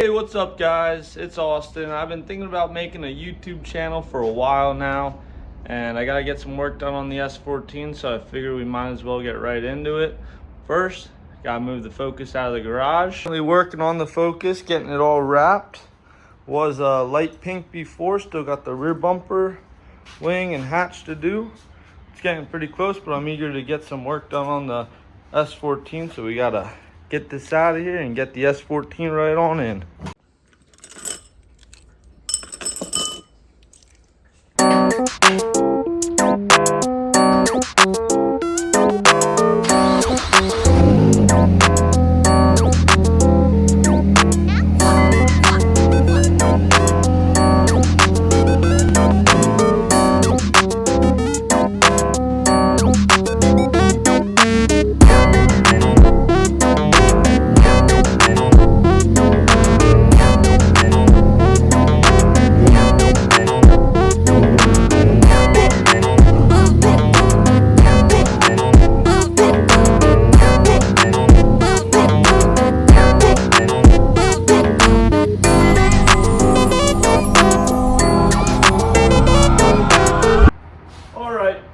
Hey, what's up guys? It's Austin. I've been thinking about making a YouTube channel for a while now, and I gotta get some work done on the S14, so I figured we might as well get right into it. First, gotta move the Focus out of the garage. Currently working on the Focus, getting it all wrapped. Was light pink before, still got the rear bumper, wing, and hatch to do. It's getting pretty close, but I'm eager to get some work done on the S14, so we gotta get this out of here and get the S14 right on in.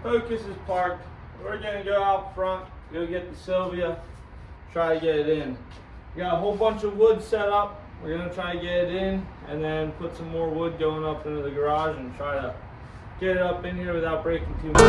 Focus is parked. We're gonna go out front, go get the Silvia, try to get it in. We got a whole bunch of wood set up. We're gonna try to get it in and then put some more wood going up into the garage and try to get it up in here without breaking too much.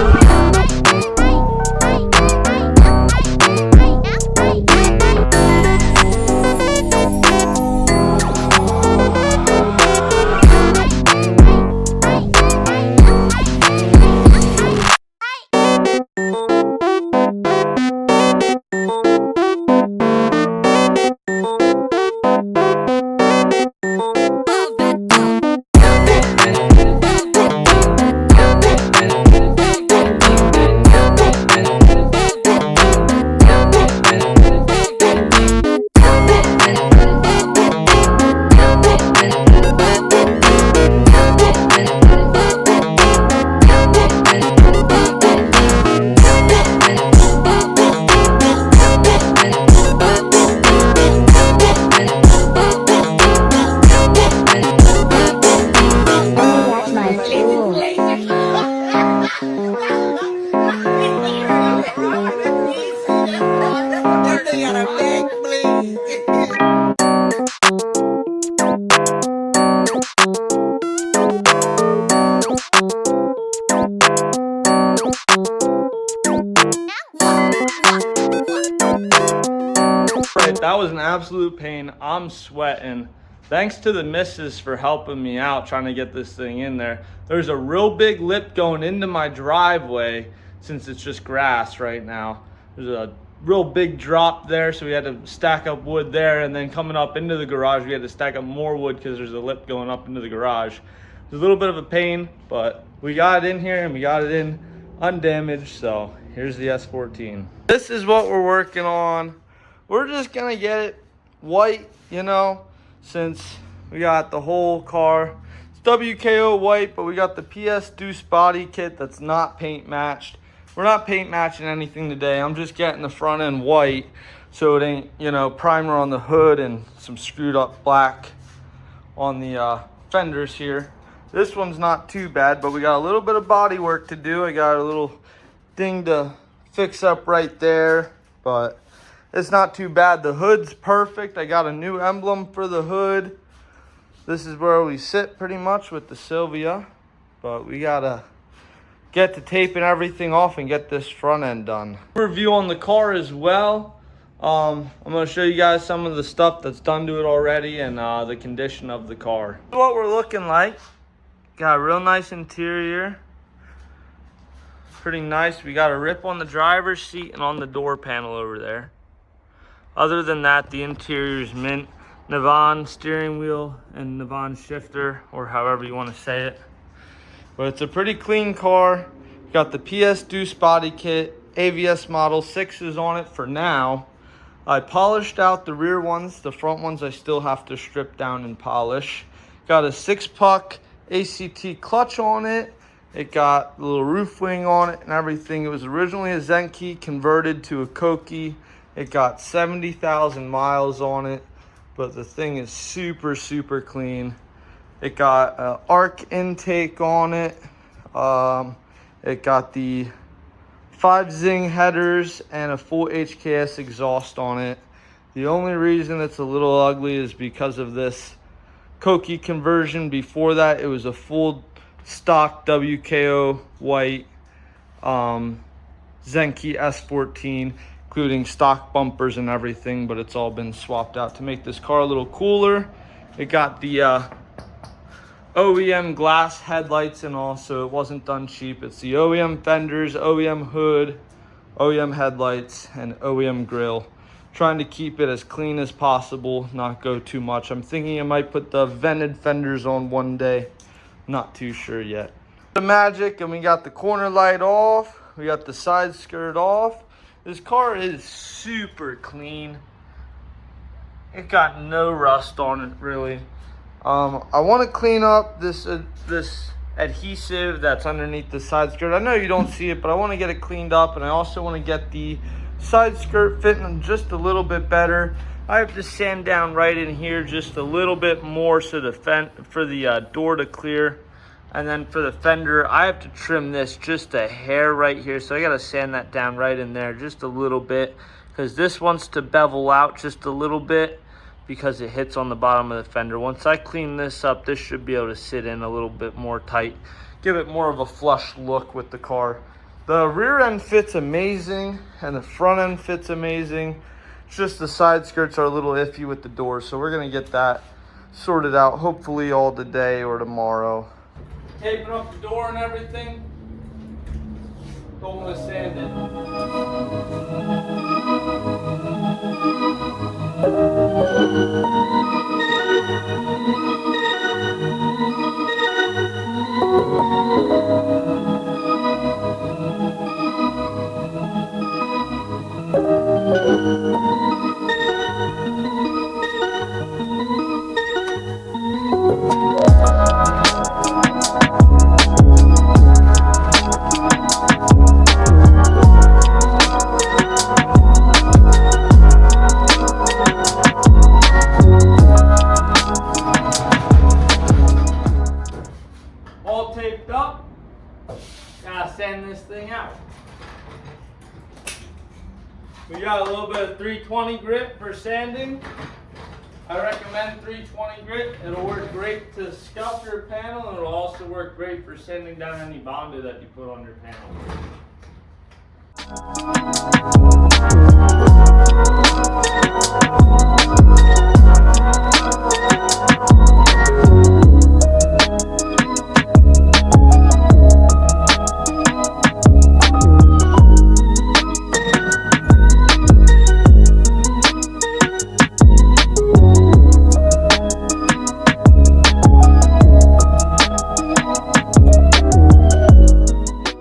That was an absolute pain. I'm sweating. Thanks to the missus for helping me out trying to get this thing in there. There's a real big lip going into my driveway since it's just grass right now. There's a real big drop there, so we had to stack up wood there, and then coming up into the garage we had to stack up more wood because there's a lip going up into the garage. It's a little bit of a pain, but we got it in here and we got it in undamaged, so here's the S14. This is what we're working on. We're just gonna get it white, you know, since we got the whole car. It's WKO white, but we got the PS Deuce body kit that's not paint matched. We're not paint matching anything today. I'm just getting the front end white so it ain't, you know, primer on the hood and some screwed up black on the fenders here. This one's not too bad, but we got a little bit of body work to do. I got a little thing to fix up right there, but it's not too bad. The hood's perfect. I got a new emblem for the hood. This is where we sit pretty much with the Silvia, but we gotta get to taping everything off and get this front end done. Review on the car as well. I'm gonna show you guys some of the stuff that's done to it already and the condition of the car. This is what we're looking like. Got a real nice interior. Pretty nice. We got a rip on the driver's seat and on the door panel over there. Other than that, the interior is mint. Navon steering wheel and Navon shifter, or however you want to say it. But it's a pretty clean car. Got the PS Deuce body kit, AVS Model 6s on it for now. I polished out the rear ones. The front ones I still have to strip down and polish. Got a 6-puck ACT clutch on it. It got a little roof wing on it and everything. It was originally a Zenki converted to a Kouki. It got 70,000 miles on it. but the thing is super, super clean. It got an arc intake on it. It got the 5 zing headers and a full HKS exhaust on it. The only reason it's a little ugly is because of this Kouki conversion. Before that, it was a full stock WKO white Zenki S14, including stock bumpers and everything, but it's all been swapped out to make this car a little cooler. It got the OEM glass headlights and all, so it wasn't done cheap. It's the OEM fenders, OEM hood, OEM headlights, and OEM grille. Trying to keep it as clean as possible, not go too much. I'm thinking I might put the vented fenders on one day. Not too sure yet. The magic, and we got the corner light off. We got the side skirt off. This car is super clean. It got no rust on it, really. I want to clean up this adhesive that's underneath the side skirt. I know you don't see it, but I want to get it cleaned up, and I also want to get the side skirt fitting just a little bit better. I have to sand down right in here just a little bit more so the door to clear. And then for the fender, I have to trim this just a hair right here. So I got to sand that down right in there just a little bit, because this wants to bevel out just a little bit because it hits on the bottom of the fender. Once I clean this up, this should be able to sit in a little bit more tight, give it more of a flush look with the car. The rear end fits amazing and the front end fits amazing. It's just the side skirts are a little iffy with the doors, so we're gonna get that sorted out hopefully all today or tomorrow. Taping up the door and everything. Don't want to sand it. All taped up. Gotta sand this thing out. We got a little bit of 320 grit for sanding. I recommend 320 grit. It'll work great to scuff your panel, and it'll also work great for sanding down any Bondo that you put on your panel.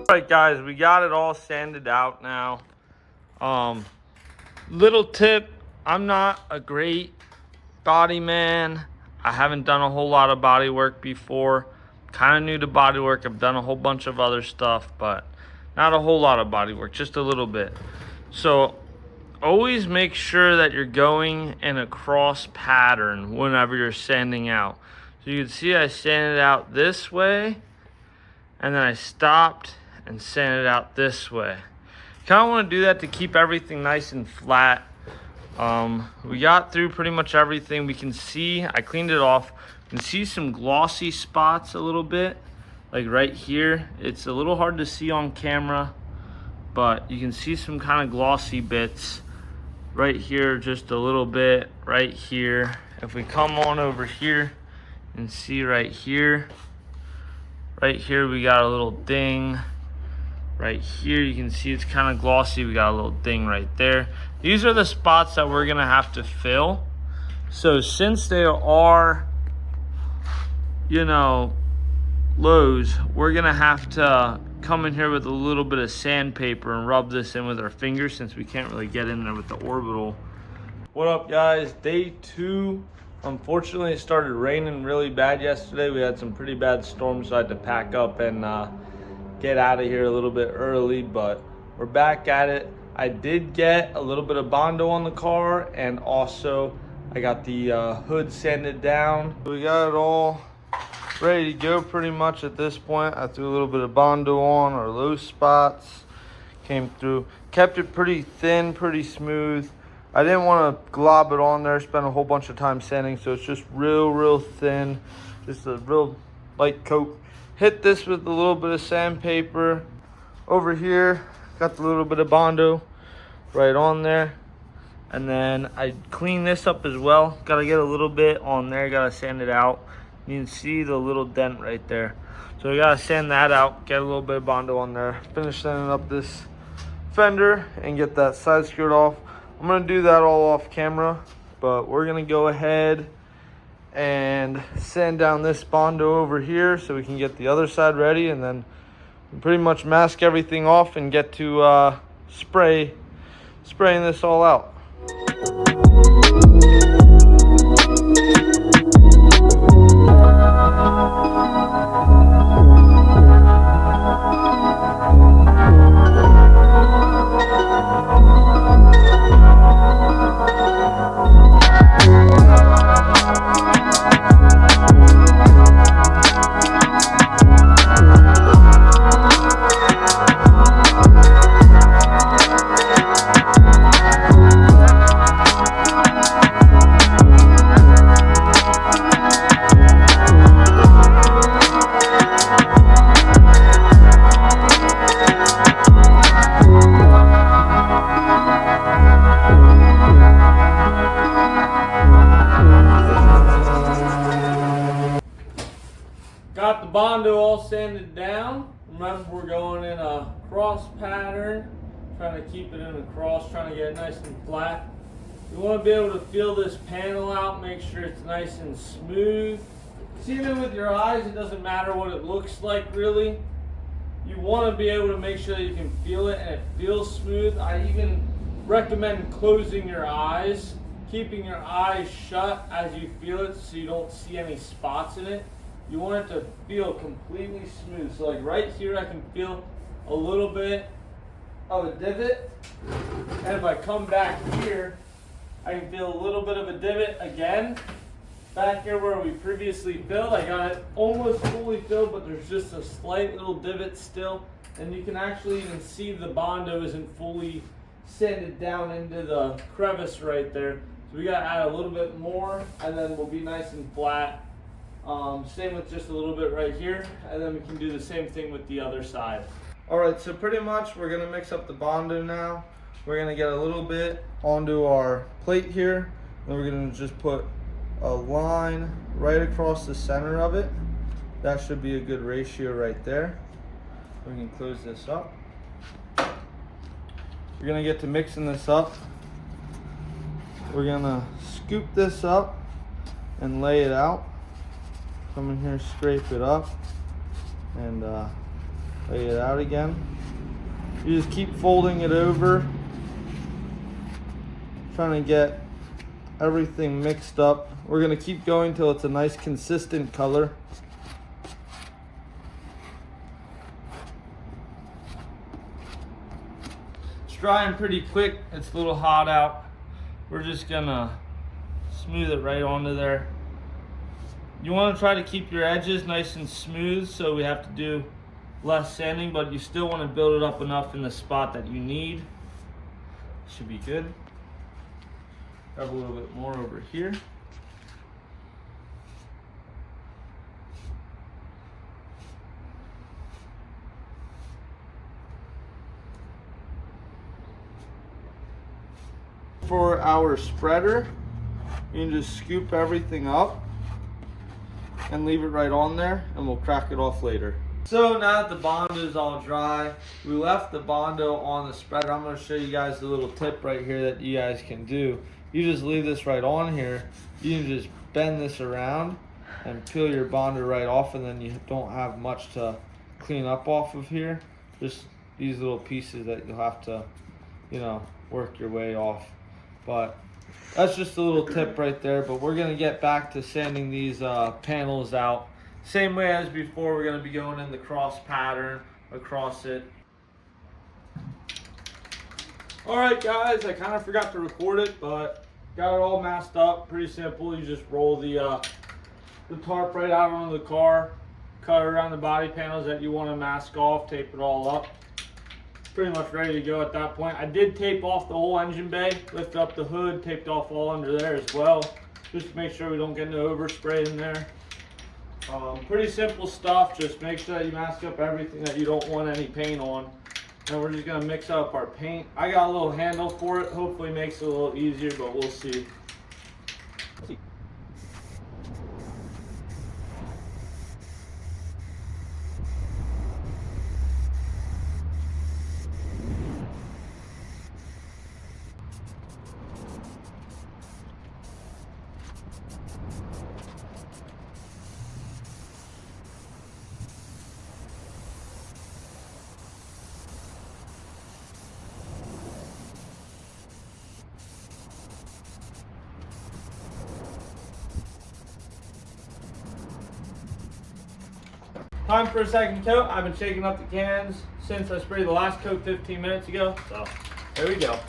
Alright guys, we got it all sanded out now. Little tip, I'm not a great body man. I haven't done a whole lot of body work before. Kind of new to body work. I've done a whole bunch of other stuff, but not a whole lot of body work, just a little bit. So always make sure that you're going in a cross pattern whenever you're sanding out. So you can see I sanded out this way, and then I stopped and sand it out this way. Kind of want to do that to keep everything nice and flat. We got through pretty much everything. We can see, I cleaned it off. You can see some glossy spots a little bit, like right here. It's a little hard to see on camera, but you can see some kind of glossy bits right here, just a little bit right here. If we come on over here and see right here we got a little ding. Right here you can see it's kind of glossy. We got a little ding right there. These are the spots that we're gonna have to fill. So since they are, you know, lows, we're gonna have to come in here with a little bit of sandpaper and rub this in with our fingers, since we can't really get in there with the orbital. What up guys, day 2. Unfortunately it started raining really bad yesterday. We had some pretty bad storms, so I had to pack up and get out of here a little bit early, but we're back at it. I did get a little bit of Bondo on the car, and also I got the hood sanded down. We got it all ready to go pretty much at this point. I threw a little bit of Bondo on our low spots. Came through, kept it pretty thin, pretty smooth. I didn't want to glob it on there, spend a whole bunch of time sanding, so it's just real thin, just a real light coat. Hit this with a little bit of sandpaper. Over here, got the little bit of Bondo right on there. And then I clean this up as well. Gotta get a little bit on there, gotta sand it out. You can see the little dent right there. So we gotta sand that out, get a little bit of Bondo on there, finish sanding up this fender and get that side skirt off. I'm gonna do that all off camera, but we're gonna go ahead and sand down this Bondo over here so we can get the other side ready, and then pretty much mask everything off and get to spraying this all out. Got the Bondo all sanded down. Remember, we're going in a cross pattern, trying to keep it in a cross, trying to get it nice and flat. You want to be able to feel this panel out, make sure it's nice and smooth. See it with your eyes, it doesn't matter what it looks like really. You want to be able to make sure that you can feel it and it feels smooth. I even recommend closing your eyes, keeping your eyes shut as you feel it so you don't see any spots in it. You want it to feel completely smooth. So like right here, I can feel a little bit of a divot. And if I come back here, I can feel a little bit of a divot again. Back here where we previously filled, I got it almost fully filled, but there's just a slight little divot still. And you can actually even see the Bondo isn't fully sanded down into the crevice right there. So we gotta add a little bit more, and then we'll be nice and flat. Same with just a little bit right here, and then we can do the same thing with the other side. All right, so pretty much we're gonna mix up the Bondo now. We're gonna get a little bit onto our plate here, and we're gonna just put a line right across the center of it. That should be a good ratio right there. We can close this up. We're gonna get to mixing this up. We're gonna scoop this up and lay it out. Come in here, scrape it up, and lay it out again. You just keep folding it over, trying to get everything mixed up. We're gonna keep going till it's a nice consistent color. It's drying pretty quick. It's a little hot out. We're just gonna smooth it right onto there. You want to try to keep your edges nice and smooth, so we have to do less sanding, but you still want to build it up enough in the spot that you need. Should be good. Grab a little bit more over here. For our spreader, you can just scoop everything up and leave it right on there, and we'll crack it off later. So now that the Bondo is all dry, we left the Bondo on the spreader. I'm going to show you guys the little tip right here that you guys can do. You just leave this right on here. You can just bend this around and peel your Bondo right off, and then you don't have much to clean up off of here. Just these little pieces that you'll have to, you know, work your way off. But that's just a little tip right there, but we're gonna get back to sanding these panels out. Same way as before, we're gonna be going in the cross pattern across it. All right guys, I kind of forgot to record it, but got it all masked up. Pretty simple. You just roll the tarp right out onto the car, cut around the body panels that you want to mask off, tape it all up. Pretty much ready to go at that point. I did tape off the whole engine bay, lift up the hood, taped off all under there as well, just to make sure we don't get no overspray in there. Pretty simple stuff. Just make sure that you mask up everything that you don't want any paint on. And we're just gonna mix up our paint. I got a little handle for it. Hopefully makes it a little easier, but we'll see. Time for a second coat. I've been shaking up the cans since I sprayed the last coat 15 minutes ago. So there we go.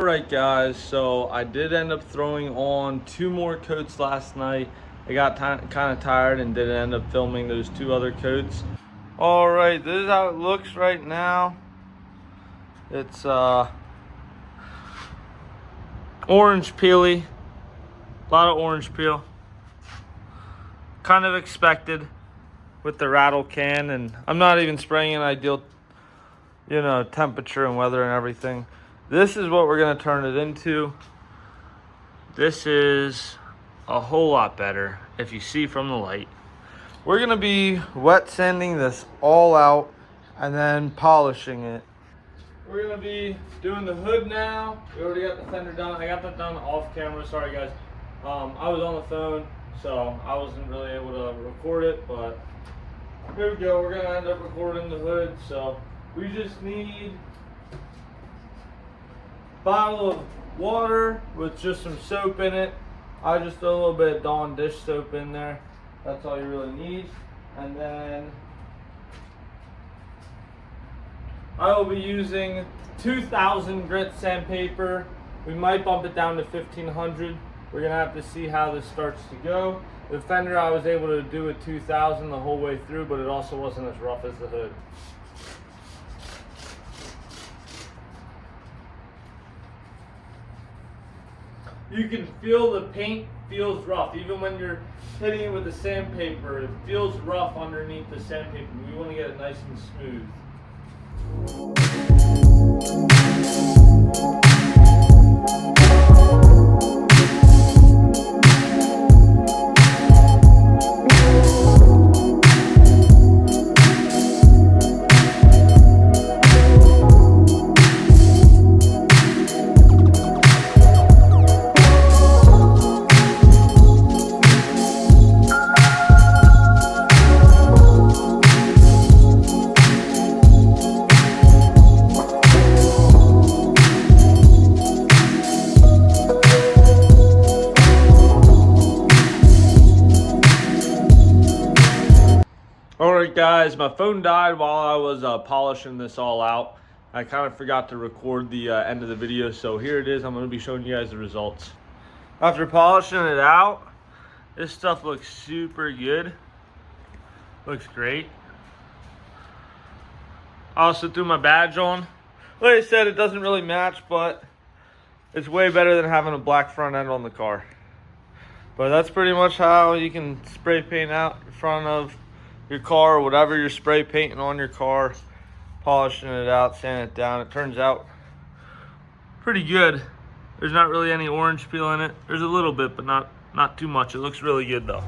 Alright guys, so I did end up throwing on 2 more coats last night. I got kind of tired and didn't end up filming those 2 other coats. Alright, this is how it looks right now. It's orange peely. A lot of orange peel. Kind of expected with the rattle can, and I'm not even spraying an ideal, you know, temperature and weather and everything. This is what we're gonna turn it into. This is a whole lot better if you see from the light. We're gonna be wet sanding this all out and then polishing it. We're gonna be doing the hood now. We already got the fender done. I got that done off camera, sorry guys. I was on the phone, so I wasn't really able to record it, but here we go. We're gonna end up recording the hood. So we just need a bottle of water with just some soap in it. I just throw a little bit of Dawn dish soap in there. That's all you really need. And then I will be using 2000 grit sandpaper. We might bump it down to 1500. We're gonna have to see how this starts to go. The fender I was able to do at 2000 the whole way through, but it also wasn't as rough as the hood. You can feel the paint feels rough. Even when you're hitting it with the sandpaper, it feels rough underneath the sandpaper. We want to get it nice and smooth. Alright guys, my phone died while I was polishing this all out. I kind of forgot to record the end of the video, so here it is. I'm going to be showing you guys the results. After polishing it out, this stuff looks super good. Looks great. I also threw my badge on. Like I said, it doesn't really match, but it's way better than having a black front end on the car. But that's pretty much how you can spray paint out in front of your car or whatever you're spray painting on your car, polishing it out, sanding it down. It turns out pretty good. There's not really any orange peel in it. There's a little bit, but not too much. It looks really good though.